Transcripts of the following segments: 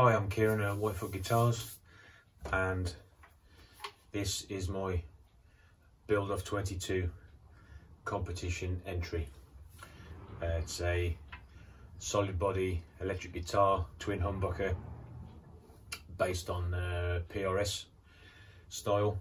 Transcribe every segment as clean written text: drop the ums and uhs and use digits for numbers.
Hi, I'm Keiron at Whitefoot Guitars, and this is my Build of 22 competition entry. It's a solid body electric guitar, twin humbucker, based on PRS style.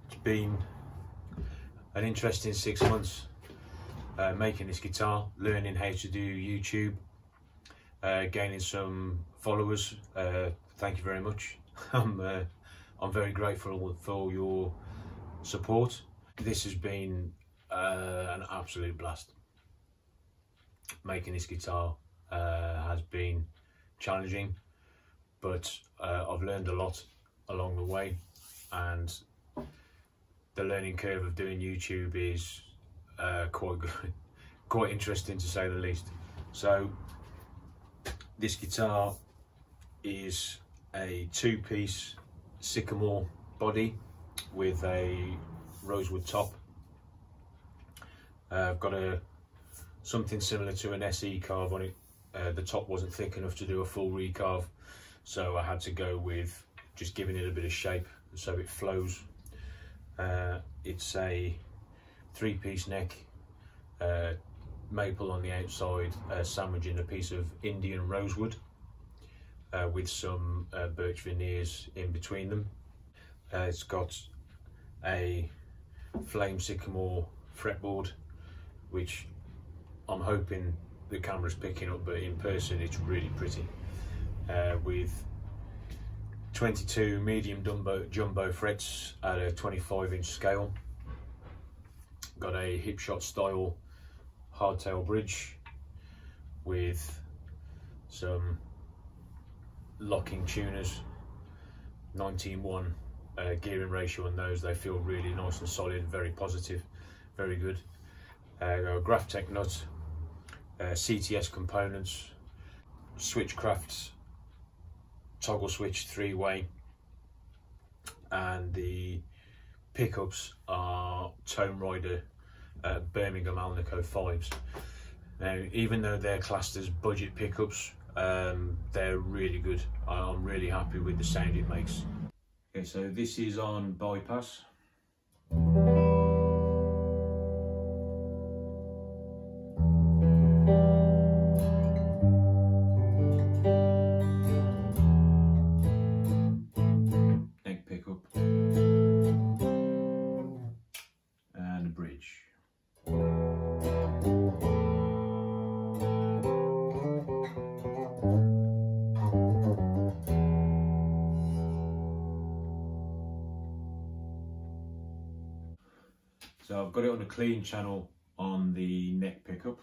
It's been an interesting 6 months making this guitar, learning how to do YouTube, gaining some followers. Thank you very much. I'm very grateful for your support. This has been an absolute blast. Making this guitar has been challenging, but I've learned a lot along the way, and the learning curve of doing YouTube is quite good, quite interesting to say the least. So this guitar is a two-piece sycamore body with a rosewood top. I've got something similar to an SE carve on it. The top wasn't thick enough to do a full recarve, so I had to go with just giving it a bit of shape so it flows. It's a three-piece neck, maple on the outside, sandwiching a piece of Indian rosewood with some birch veneers in between them. It's got a flame sycamore fretboard, which I'm hoping the camera's picking up, but in person it's really pretty, with 22 medium jumbo frets at a 25-inch scale. Got a hip shot style hardtail bridge with some locking tuners, 19:1 gearing ratio on those. They feel really nice and solid, very positive, very good. Got a Graphtec nut, CTS components, Switchcraft toggle switch 3-way, and the pickups are Tone Rider Birmingham Alnico 5s. Now, even though they're classed as budget pickups, they're really good. I'm really happy with the sound it makes. Okay, so this is on bypass. So I've got it on a clean channel on the neck pickup.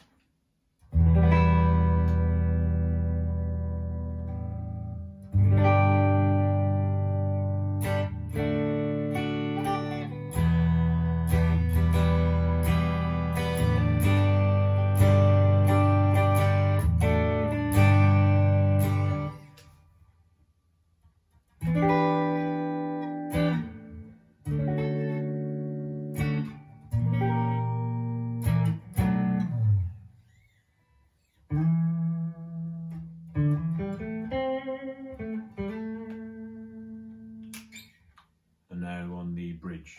And now on the bridge.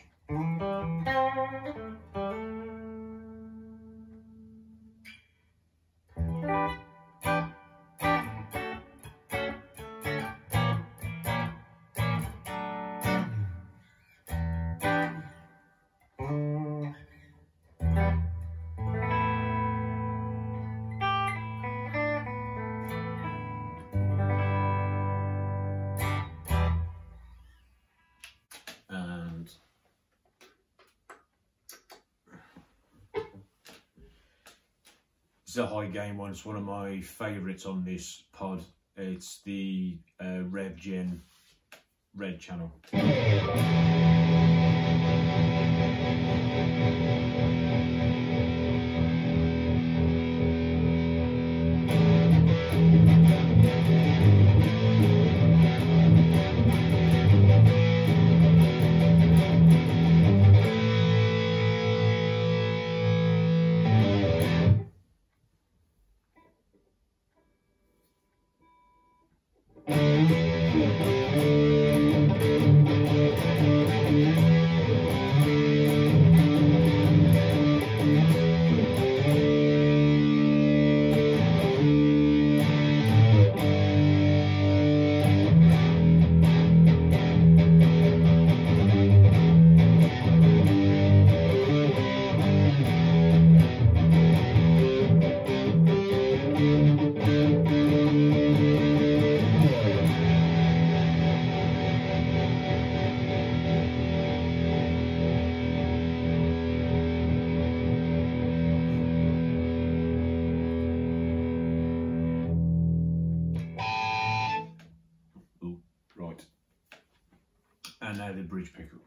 It's a high gain one. It's one of my favourites on this pod. It's the Rev Gen red channel. And now the bridge pickup.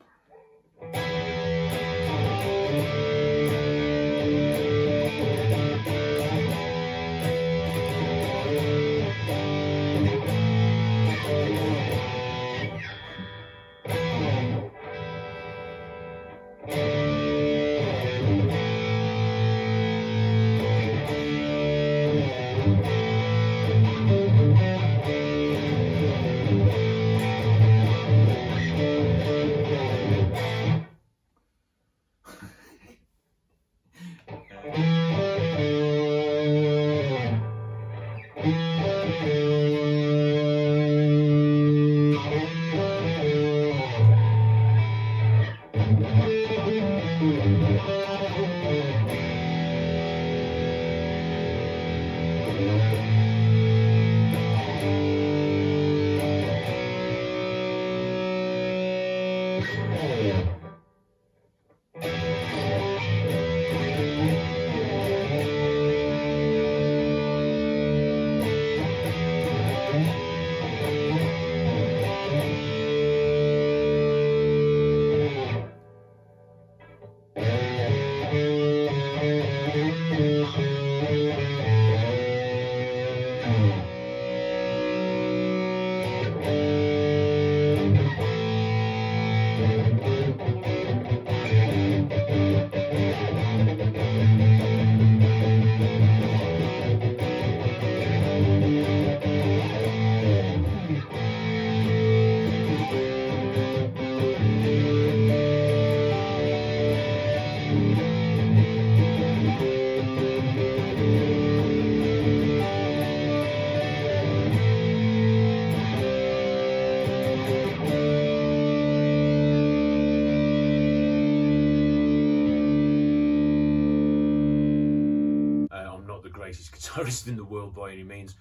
Greatest guitarist in the world by any means,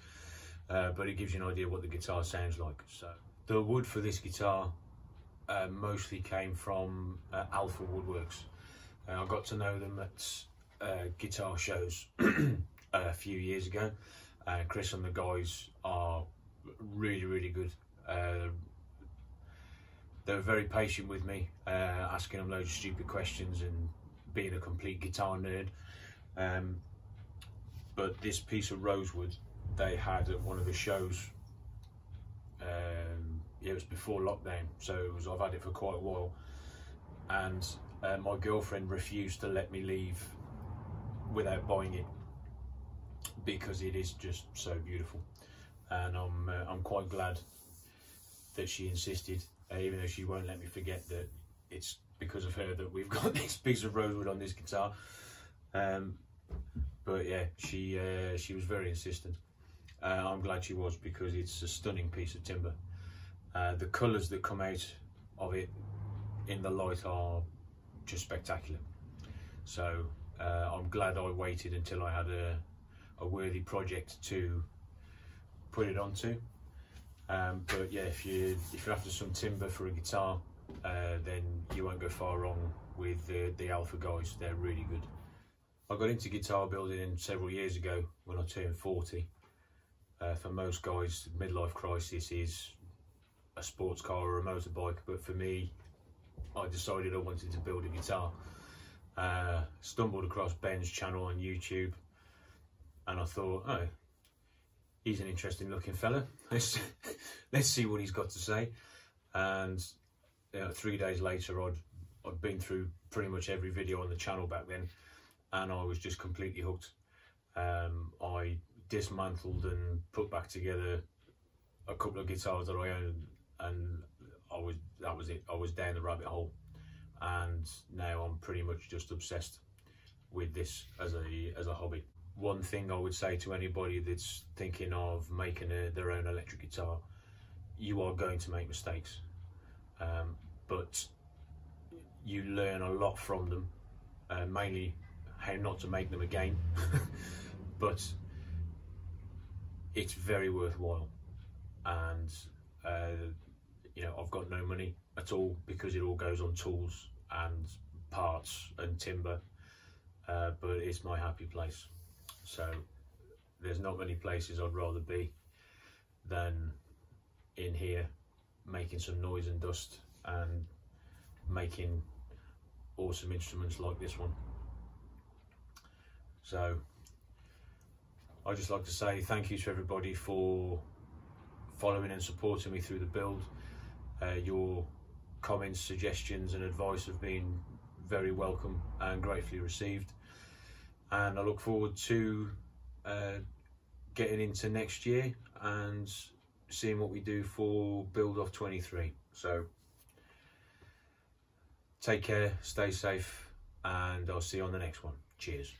but it gives you an idea what the guitar sounds like. So the wood for this guitar mostly came from Alpha Woodworks. I got to know them at guitar shows a few years ago. Chris and the guys are really good. They were very patient with me, asking them loads of stupid questions and being a complete guitar nerd. But this piece of rosewood they had at one of the shows, it was before lockdown, so I've had it for quite a while, and my girlfriend refused to let me leave without buying it because it is just so beautiful, and I'm quite glad that she insisted, even though she won't let me forget that it's because of her that we've got this piece of rosewood on this guitar. But yeah, she was very insistent. I'm glad she was, because it's a stunning piece of timber. The colours that come out of it in the light are just spectacular. So I'm glad I waited until I had a worthy project to put it onto. But yeah, if you're after some timber for a guitar, then you won't go far wrong with the Alpha guys. They're really good. I got into guitar building several years ago when I turned 40. For most guys, midlife crisis is a sports car or a motorbike, but for me, I decided I wanted to build a guitar. Stumbled across Ben's channel on YouTube, and I thought, oh, he's an interesting looking fella. Let's see what he's got to say. And 3 days later, I'd been through pretty much every video on the channel back then, and I was just completely hooked. I dismantled and put back together a couple of guitars that I owned, and that was it. I was down the rabbit hole, and now I'm pretty much just obsessed with this as a hobby. One thing I would say to anybody that's thinking of making their own electric guitar: you are going to make mistakes, but you learn a lot from them, mainly how not to make them again. But it's very worthwhile, and I've got no money at all because it all goes on tools and parts and timber, but it's my happy place. So there's not many places I'd rather be than in here, making some noise and dust and making awesome instruments like this one. So I'd just like to say thank you to everybody for following and supporting me through the build. Your comments, suggestions and advice have been very welcome and gratefully received, and I look forward to getting into next year and seeing what we do for Build Off 23. So take care, stay safe, and I'll see you on the next one. Cheers.